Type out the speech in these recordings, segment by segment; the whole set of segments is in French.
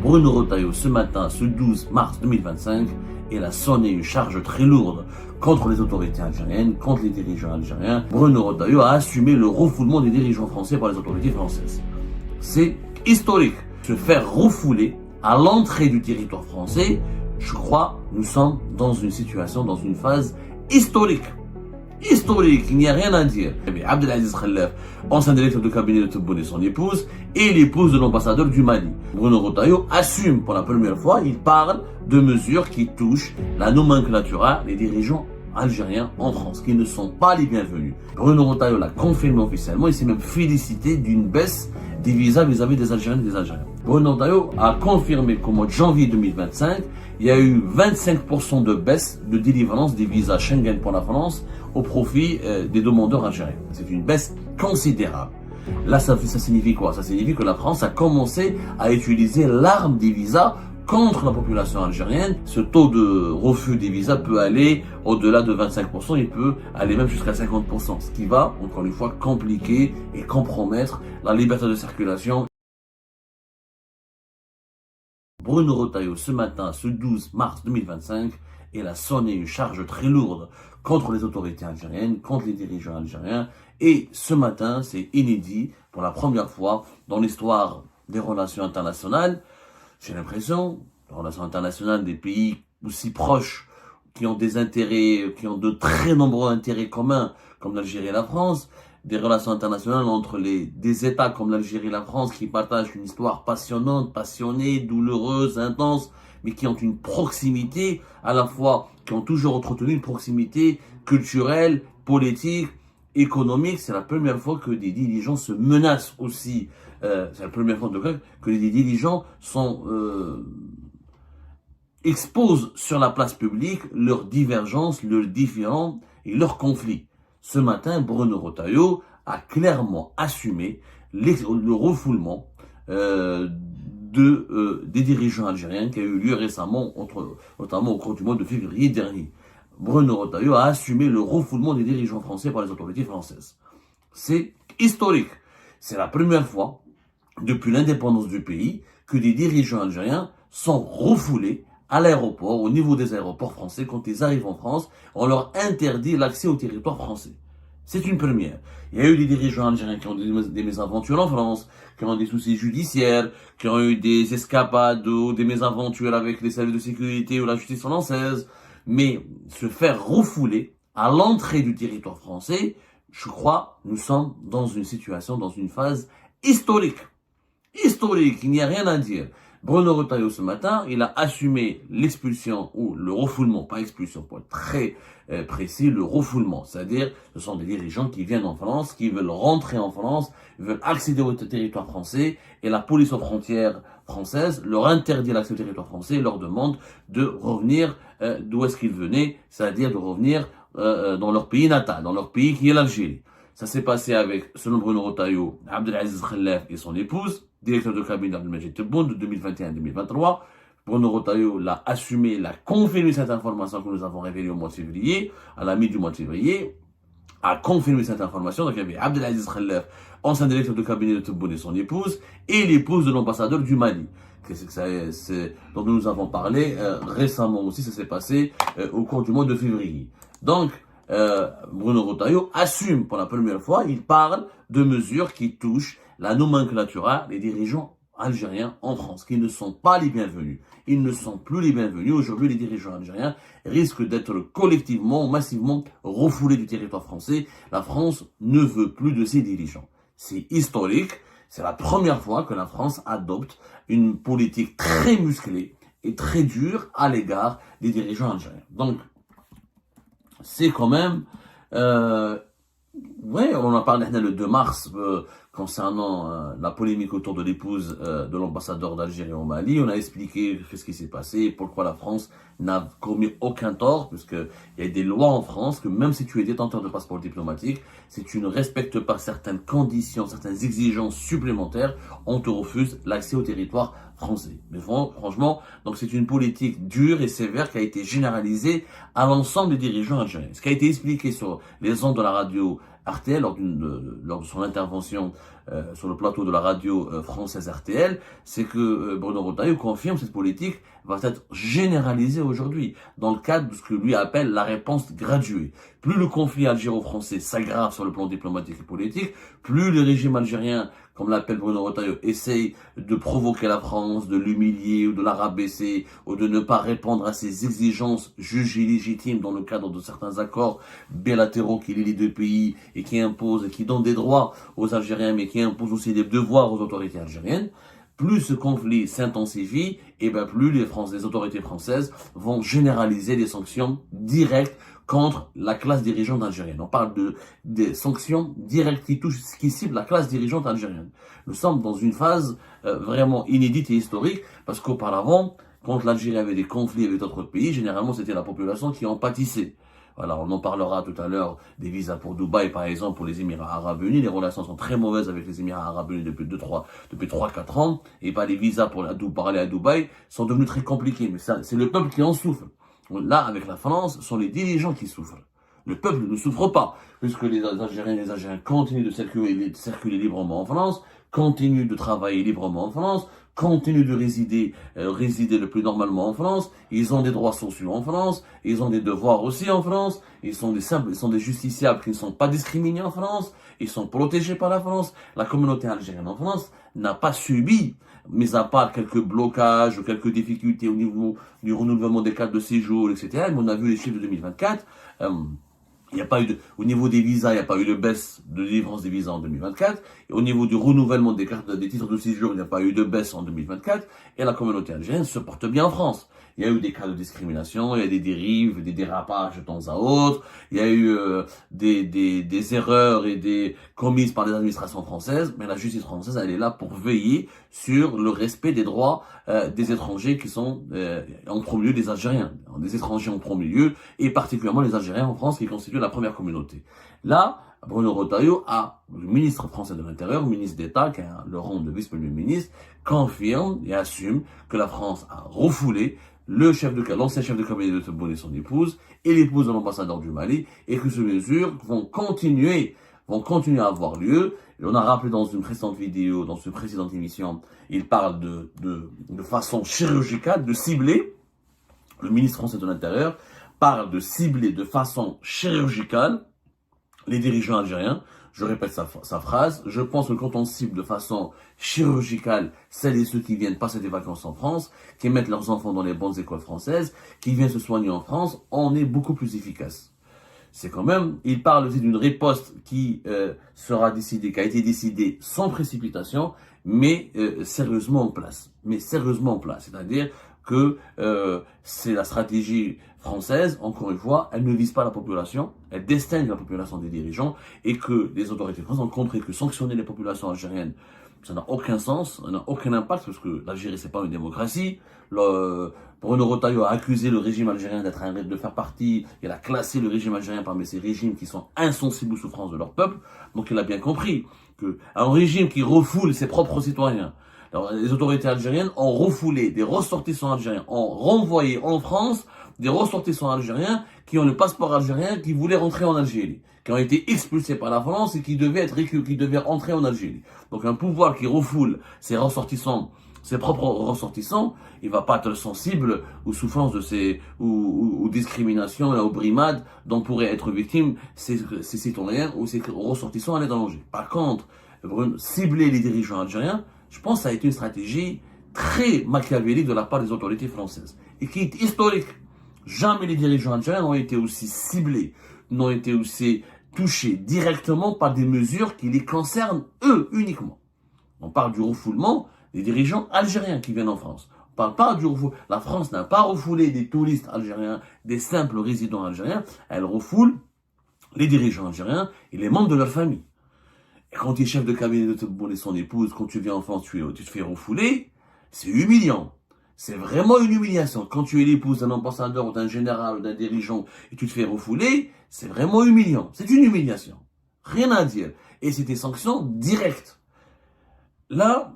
Bruno Retailleau, ce matin, ce 12 mars 2025, il a sonné une charge très lourde contre les autorités algériennes, contre les dirigeants algériens. Bruno Retailleau a assumé le refoulement des dirigeants français par les autorités françaises. C'est historique. Se faire refouler à l'entrée du territoire français, je crois, nous sommes dans une situation, dans une phase historique. Historique, il n'y a rien à dire. Abdelaziz Khalaf, ancien directeur de cabinet de Tebboune et son épouse, et l'épouse de l'ambassadeur du Mali. Bruno Retailleau assume pour la première fois, il parle de mesures qui touchent la nomenclatura des dirigeants algériens en France, qui ne sont pas les bienvenus. Bruno Retailleau l'a confirmé officiellement, il s'est même félicité d'une baisse des visas vis-à-vis des Algériens et des Algériens. Bruno Retailleau a confirmé qu'au mois de janvier 2025, il y a eu 25% de baisse de délivrance des visas Schengen pour la France au profit des demandeurs algériens. C'est une baisse considérable. Là, ça signifie quoi? Ça signifie que la France a commencé à utiliser l'arme des visas contre la population algérienne. Ce taux de refus des visas peut aller au-delà de 25%, il peut aller même jusqu'à 50%, ce qui va, encore une fois, compliquer et compromettre la liberté de circulation. Bruno Retailleau, ce matin, ce 12 mars 2025, il a sonné une charge très lourde contre les autorités algériennes, contre les dirigeants algériens. Et ce matin, c'est inédit, pour la première fois dans l'histoire des relations internationales. J'ai l'impression, les relations internationales des pays aussi proches, qui ont des intérêts, qui ont de très nombreux intérêts communs, comme l'Algérie et la France, des relations internationales entre des États comme l'Algérie et la France qui partagent une histoire passionnante, passionnée, douloureuse, intense, mais qui ont une proximité à la fois, qui ont toujours entretenu une proximité culturelle, politique, économique. C'est la première fois que des dirigeants se menacent aussi. C'est la première fois que des dirigeants exposent sur la place publique leurs divergences, leurs différends et leurs conflits. Ce matin, Bruno Retailleau a clairement assumé le refoulement des dirigeants algériens qui a eu lieu récemment, notamment au cours du mois de février dernier. Bruno Retailleau a assumé le refoulement des dirigeants français par les autorités françaises. C'est historique. C'est la première fois depuis l'indépendance du pays que des dirigeants algériens sont refoulés à l'aéroport, au niveau des aéroports français. Quand ils arrivent en France, on leur interdit l'accès au territoire français. C'est une première. Il y a eu des dirigeants algériens qui ont des mésaventures en France, qui ont des soucis judiciaires, qui ont eu des escapades ou des mésaventures avec les services de sécurité ou la justice française. Mais se faire refouler à l'entrée du territoire français, je crois, nous sommes dans une situation, dans une phase historique. Historique, il n'y a rien à dire. Bruno Retailleau, ce matin, il a assumé l'expulsion ou le refoulement, pas expulsion pour être très précis, le refoulement. C'est-à-dire, ce sont des dirigeants qui viennent en France, qui veulent rentrer en France, veulent accéder au territoire français, et la police aux frontières française leur interdit l'accès au territoire français et leur demande de revenir d'où est-ce qu'ils venaient, c'est-à-dire de revenir dans leur pays natal, dans leur pays qui est l'Algérie. Ça s'est passé avec, selon Bruno Retailleau, Abdelaziz Khalaf et son épouse, directeur de cabinet d'Abdelmajid Tebboune de 2021 à 2023. Bruno Retailleau l'a assumé, l'a confirmé cette information que nous avons révélée au mois de février, à la mi du mois de février, a confirmé cette information. Donc il y avait Abdelaziz Khalaf, ancien directeur de cabinet de Tebboune et son épouse, et l'épouse de l'ambassadeur du Mali. Dont nous avons parlé récemment aussi, ça s'est passé au cours du mois de février. Donc, Bruno Retailleau assume pour la première fois, il parle de mesures qui touchent la nomenclatura des dirigeants algériens en France, qui ne sont pas les bienvenus. Ils ne sont plus les bienvenus. Aujourd'hui, les dirigeants algériens risquent d'être collectivement, massivement refoulés du territoire français. La France ne veut plus de ces dirigeants. C'est historique. C'est la première fois que la France adopte une politique très musclée et très dure à l'égard des dirigeants algériens. Donc, c'est quand même... on en a parlé le 2 mars concernant la polémique autour de l'épouse de l'ambassadeur d'Algérie au Mali. On a expliqué ce qui s'est passé, pourquoi la France n'a commis aucun tort, puisqu'il y a des lois en France que même si tu es détenteur de passeport diplomatique, si tu ne respectes pas certaines conditions, certaines exigences supplémentaires, on te refuse l'accès au territoire français. Mais franchement, donc c'est une politique dure et sévère qui a été généralisée à l'ensemble des dirigeants algériens. Ce qui a été expliqué sur les ondes de la radio RTL lors de son intervention sur le plateau de la radio française RTL, c'est que Bruno Retailleau confirme cette politique va être généralisée aujourd'hui dans le cadre de ce que lui appelle la réponse graduée. Plus le conflit algéro-français s'aggrave sur le plan diplomatique et politique, plus le régime algérien, comme l'appelle Bruno Retailleau, essaye de provoquer la France, de l'humilier ou de la rabaisser ou de ne pas répondre à ses exigences jugées illégitimes dans le cadre de certains accords bilatéraux qui lient les deux pays et qui imposent et qui donnent des droits aux Algériens mais qui imposent aussi des devoirs aux autorités algériennes. Plus ce conflit s'intensifie, et plus les autorités françaises vont généraliser des sanctions directes contre la classe dirigeante algérienne. On parle des sanctions directes qui ciblent la classe dirigeante algérienne. Nous sommes dans une phase vraiment inédite et historique, parce qu'auparavant, quand l'Algérie avait des conflits avec d'autres pays, généralement c'était la population qui en pâtissait. Voilà, on en parlera tout à l'heure des visas pour Dubaï, par exemple, pour les Émirats Arabes Unis. Les relations sont très mauvaises avec les Émirats Arabes Unis depuis 3-4 ans. Et les visas pour aller à Dubaï sont devenus très compliqués. Mais ça, c'est le peuple qui en souffre. Là, avec la France, ce sont les dirigeants qui souffrent. Le peuple ne souffre pas, puisque les Algériens continuent de circuler librement en France, continuent de travailler librement en France, continuent de résider le plus normalement en France, ils ont des droits sociaux en France, ils ont des devoirs aussi en France, ils sont des justiciables qui ne sont pas discriminés en France, ils sont protégés par la France. La communauté algérienne en France n'a pas subi, mis à part quelques blocages ou quelques difficultés au niveau du renouvellement des cartes de séjour, etc. Mais on a vu les chiffres de 2024, il n'y a pas eu au niveau des visas, il n'y a pas eu de baisse de délivrance des visas en 2024. Et au niveau du renouvellement des titres de séjour, il n'y a pas eu de baisse en 2024. Et la communauté algérienne se porte bien en France. Il y a eu des cas de discrimination, il y a des dérives, des dérapages de temps à autre. Il y a eu des erreurs et des commises par les administrations françaises. Mais la justice française, elle est là pour veiller sur le respect des droits des étrangers qui sont en premier lieu des Algériens. Des étrangers en premier lieu, et particulièrement les Algériens en France qui constituent la première communauté. Là, Bruno Retailleau le ministre français de l'Intérieur, le ministre d'État, qui a le rang de vice-premier ministre, confirme et assume que la France a refoulé l'ancien chef de cabinet de Tebboune et son épouse, et l'épouse de l'ambassadeur du Mali, et que ces mesures vont continuer à avoir lieu. Et on a rappelé dans une précédente vidéo, dans une précédente émission, il parle de façon chirurgicale, de cibler, le ministre français de l'Intérieur parle de cibler de façon chirurgicale les dirigeants algériens. Je répète sa phrase. Je pense que quand on cible de façon chirurgicale celles et ceux qui viennent passer des vacances en France, qui mettent leurs enfants dans les bonnes écoles françaises, qui viennent se soigner en France, on est beaucoup plus efficace. C'est quand même, il parle aussi d'une riposte qui sera décidée, qui a été décidée sans précipitation, mais sérieusement en place. C'est-à-dire que c'est la stratégie française, encore une fois, elle ne vise pas la population, elle distingue la population des dirigeants, et que les autorités françaises ont compris que sanctionner les populations algériennes, ça n'a aucun sens, ça n'a aucun impact, parce que l'Algérie, c'est pas une démocratie. Bruno Retailleau a accusé le régime algérien de faire partie, il a classé le régime algérien parmi ces régimes qui sont insensibles aux souffrances de leur peuple. Donc il a bien compris qu'un régime qui refoule ses propres citoyens, alors, les autorités algériennes ont refoulé des ressortissants algériens, ont renvoyé en France des ressortissants algériens qui ont le passeport algérien, qui voulaient rentrer en Algérie, qui ont été expulsés par la France et qui devaient rentrer en Algérie. Donc un pouvoir qui refoule ses propres ressortissants, il va pas être sensible aux souffrances aux discriminations et aux brimades dont pourraient être victimes ces citoyens ou ces ressortissants à l'étranger. Par contre, cibler les dirigeants algériens, je pense que ça a été une stratégie très machiavélique de la part des autorités françaises et qui est historique. Jamais les dirigeants algériens n'ont été aussi ciblés, n'ont été aussi touchés directement par des mesures qui les concernent eux uniquement. On parle du refoulement des dirigeants algériens qui viennent en France. On parle pas du refoulement. La France n'a pas refoulé des touristes algériens, des simples résidents algériens. Elle refoule les dirigeants algériens et les membres de leur famille. Et quand tu es chef de cabinet de Tebboune et son épouse, quand tu viens en France, tu te fais refouler, c'est humiliant. C'est vraiment une humiliation. Quand tu es l'épouse d'un ambassadeur ou d'un général ou d'un dirigeant et tu te fais refouler, c'est vraiment humiliant. C'est une humiliation. Rien à dire. Et c'est des sanctions directes. Là,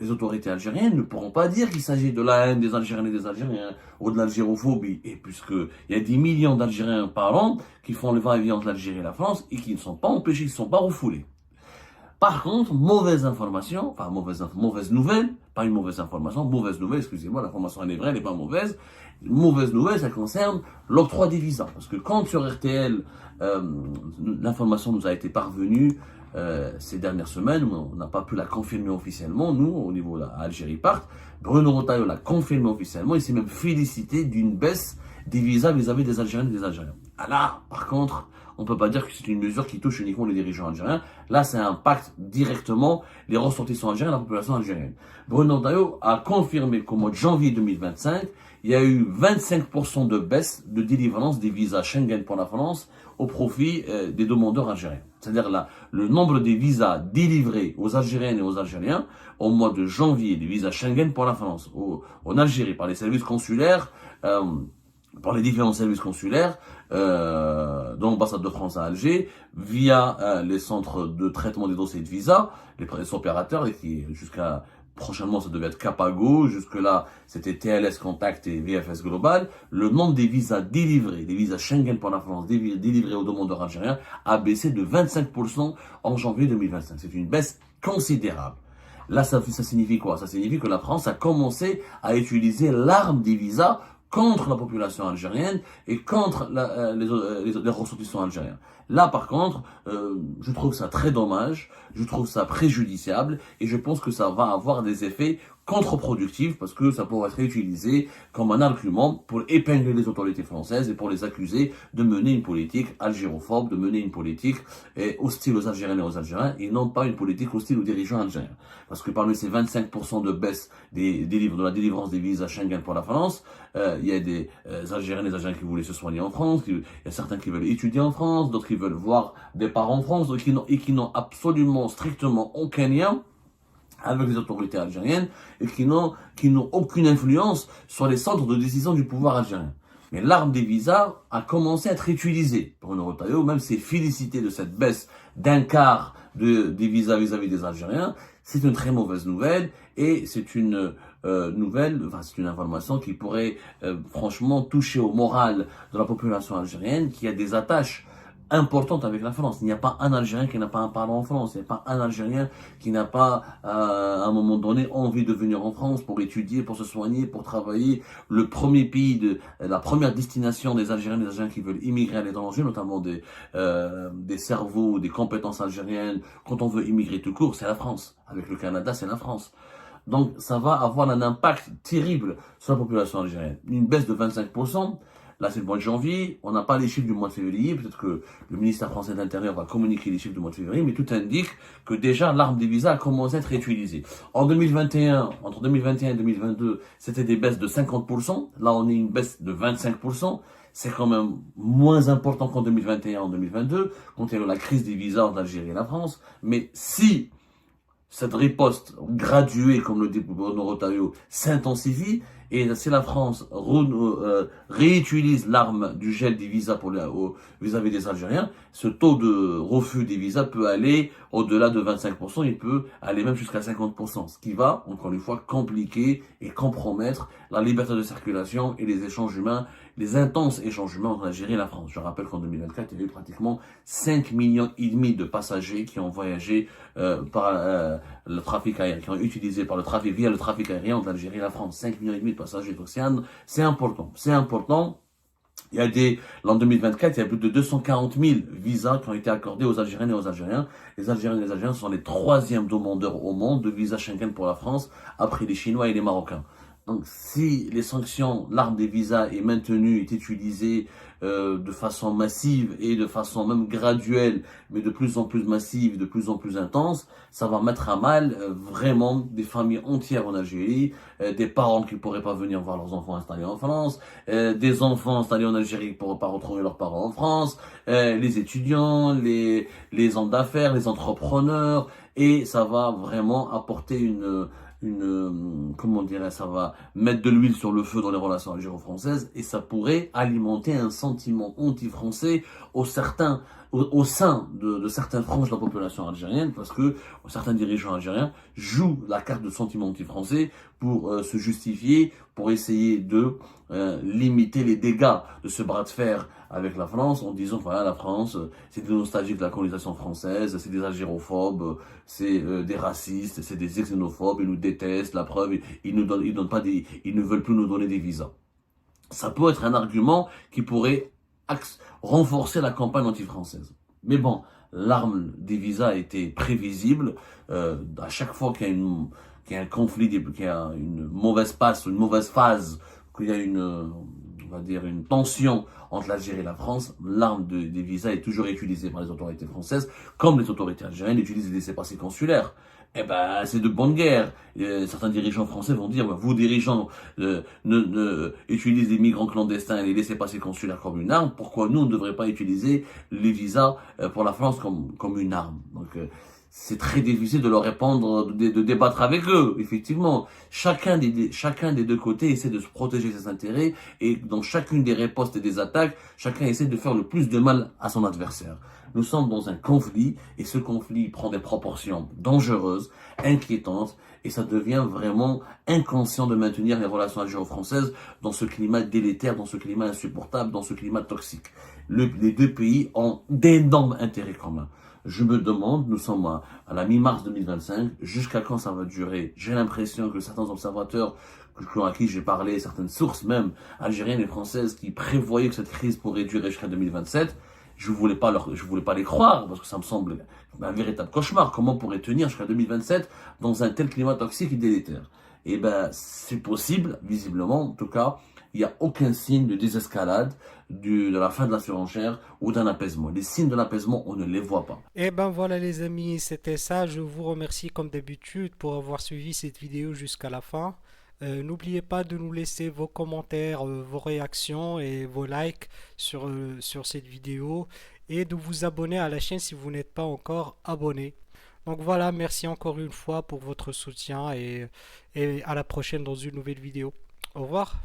les autorités algériennes ne pourront pas dire qu'il s'agit de la haine des Algériens et des Algériens ou de l'algérophobie. Et puisqu'il y a 10 millions d'Algériens par an qui font le va-et-vient entre l'Algérie et la France et qui ne sont pas empêchés, qui ne sont pas refoulés. Par contre, mauvaise information, enfin mauvaise nouvelle, pas une mauvaise information, mauvaise nouvelle, excusez-moi, l'information elle est vraie, elle n'est pas mauvaise. Mauvaise nouvelle, ça concerne l'octroi des visas. Parce que quand sur RTL, l'information nous a été parvenue ces dernières semaines, on n'a pas pu la confirmer officiellement, nous, au niveau de l'Algérie part, Bruno Retailleau l'a confirmé officiellement, il s'est même félicité d'une baisse des visas vis-à-vis des Algériennes et des Algériens. Ah là, par contre, on ne peut pas dire que c'est une mesure qui touche uniquement les dirigeants algériens. Là, ça impacte directement les ressortissants algériens, la population algérienne. Bruno Retailleau a confirmé qu'au mois de janvier 2025, il y a eu 25% de baisse de délivrance des visas Schengen pour la France au profit des demandeurs algériens. C'est-à-dire là, le nombre des visas délivrés aux Algériennes et aux Algériens au mois de janvier, des visas Schengen pour la France, en Algérie, par les services consulaires, par les différents services consulaires de l'ambassade de France à Alger, via les centres de traitement des dossiers de visa, les opérateurs, et qui jusqu'à prochainement ça devait être Capago, jusque-là c'était TLS Contact et VFS Global, le nombre des visas délivrés, des visas Schengen pour la France délivrés aux demandeurs algériens a baissé de 25% en janvier 2025. C'est une baisse considérable. Là, ça signifie quoi? Ça signifie que la France a commencé à utiliser l'arme des visas contre la population algérienne et contre les ressortissants algériens. Là, par contre, je trouve ça très dommage, je trouve ça préjudiciable et je pense que ça va avoir des effets contre-productifs parce que ça pourrait être utilisé comme un argument pour épingler les autorités françaises et pour les accuser de mener une politique algérophobe, de mener une politique hostile aux Algériennes et aux Algériens et non pas une politique hostile aux dirigeants algériens. Parce que parmi ces 25% de baisse de la délivrance des visas Schengen pour la France, il y a des Algériennes et des Algériens qui voulaient se soigner en France, il y a certains qui veulent étudier en France, d'autres qui veulent voir des parents en France, et qui n'ont absolument, strictement aucun lien avec les autorités algériennes et qui n'ont aucune influence sur les centres de décision du pouvoir algérien. Mais l'arme des visas a commencé à être utilisée. Bruno Retailleau même s'est félicité de cette baisse d'un quart des visas vis-à-vis des Algériens. C'est une très mauvaise nouvelle et c'est une c'est une information qui pourrait franchement toucher au moral de la population algérienne qui a des attaches importante avec la France. Il n'y a pas un Algérien qui n'a pas un parent en France. Il n'y a pas un Algérien qui n'a pas, à un moment donné, envie de venir en France pour étudier, pour se soigner, pour travailler. Le premier pays la première destination des Algériens et des Algériens qui veulent immigrer à l'étranger, notamment des cerveaux, des compétences algériennes. Quand on veut immigrer tout court, c'est la France. Avec le Canada, c'est la France. Donc, ça va avoir un impact terrible sur la population algérienne. Une baisse de 25%. Là, c'est le mois de janvier. On n'a pas les chiffres du mois de février. Peut-être que le ministère français de l'Intérieur va communiquer les chiffres du mois de février. Mais tout indique que déjà, l'arme des visas a commencé à être utilisée. En 2021, entre 2021 et 2022, c'était des baisses de 50%. Là, on est une baisse de 25%. C'est quand même moins important qu'en 2021 et en 2022, quand il y a eu la crise des visas en Algérie et la France. Mais si cette riposte graduée, comme le dit Bruno Retailleau, s'intensifie, et si la France réutilise l'arme du gel des visas vis-à-vis des Algériens, ce taux de refus des visas peut aller au-delà de 25%, il peut aller même jusqu'à 50%, ce qui va, encore une fois, compliquer et compromettre la liberté de circulation et les échanges humains, les intenses échanges humains entre l'Algérie et la France. Je rappelle qu'en 2024, il y a eu pratiquement 5,5 millions de passagers qui ont voyagé par le trafic aérien, qui ont utilisé via le trafic aérien entre l'Algérie et la France. 5,5 millions de passagers. Donc c'est important. C'est important. En 2024, il y a plus de 240 000 visas qui ont été accordés aux Algériennes et aux Algériens. Les Algériennes et les Algériens sont les troisièmes demandeurs au monde de visa Schengen pour la France, après les Chinois et les Marocains. Donc, si les sanctions, l'arme des visas est maintenue, est utilisée de façon massive et de façon même graduelle, mais de plus en plus massive, de plus en plus intense, ça va mettre à mal vraiment des familles entières en Algérie, des parents qui ne pourraient pas venir voir leurs enfants installés en France, des enfants installés en Algérie qui ne pourraient pas retrouver leurs parents en France, les étudiants, les hommes d'affaires, les entrepreneurs, et ça va vraiment apporter ça va mettre de l'huile sur le feu dans les relations algéro-françaises et ça pourrait alimenter un sentiment anti-français au au sein de certaines franges de la population algérienne, parce que certains dirigeants algériens jouent la carte de sentiment anti-français pour se justifier, pour essayer de limiter les dégâts de ce bras de fer avec la France, en disant voilà, la France, c'est des nostalgiques de la colonisation française, c'est des algérophobes, c'est des racistes, c'est des xénophobes, ils nous détestent, la preuve, ils ne veulent plus nous donner des visas. Ça peut être un argument qui pourrait renforcer la campagne anti-française. Mais bon, l'arme des visas a été prévisible. À chaque fois qu'il y a un conflit, qu'il y a une mauvaise passe, une mauvaise phase, qu'il y a on va dire une tension entre l'Algérie et la France, l'arme des visas est toujours utilisée par les autorités françaises, comme les autorités algériennes utilisent les laissez-passer consulaires. Eh ben, c'est de bonne guerre. Certains dirigeants français vont dire, vous dirigeants, utilisez les migrants clandestins et les laissez-passer consulaires comme une arme. Pourquoi nous, on ne devrait pas utiliser les visas pour la France comme une arme? Donc, c'est très difficile de leur répondre, de débattre avec eux. Effectivement, chacun des deux côtés essaie de se protéger ses intérêts et dans chacune des ripostes et des attaques, chacun essaie de faire le plus de mal à son adversaire. Nous sommes dans un conflit et ce conflit prend des proportions dangereuses, inquiétantes et ça devient vraiment inconscient de maintenir les relations algéro-françaises dans ce climat délétère, dans ce climat insupportable, dans ce climat toxique. Les deux pays ont d'énormes intérêts communs. Je me demande, nous sommes à la mi-mars 2025, jusqu'à quand ça va durer? J'ai l'impression que certains observateurs à qui j'ai parlé, certaines sources même algériennes et françaises qui prévoyaient que cette crise pourrait durer jusqu'à 2027, je voulais pas les croire parce que ça me semble un véritable cauchemar. Comment on pourrait tenir jusqu'à 2027 dans un tel climat toxique et délétère? Eh ben, c'est possible, visiblement. En tout cas, il n'y a aucun signe de désescalade, de la fin de la surenchère ou d'un apaisement. Les signes de l'apaisement, on ne les voit pas. Et ben voilà les amis, c'était ça. Je vous remercie comme d'habitude pour avoir suivi cette vidéo jusqu'à la fin. N'oubliez pas de nous laisser vos commentaires, vos réactions et vos likes sur cette vidéo et de vous abonner à la chaîne si vous n'êtes pas encore abonné. Donc voilà, merci encore une fois pour votre soutien et à la prochaine dans une nouvelle vidéo. Au revoir.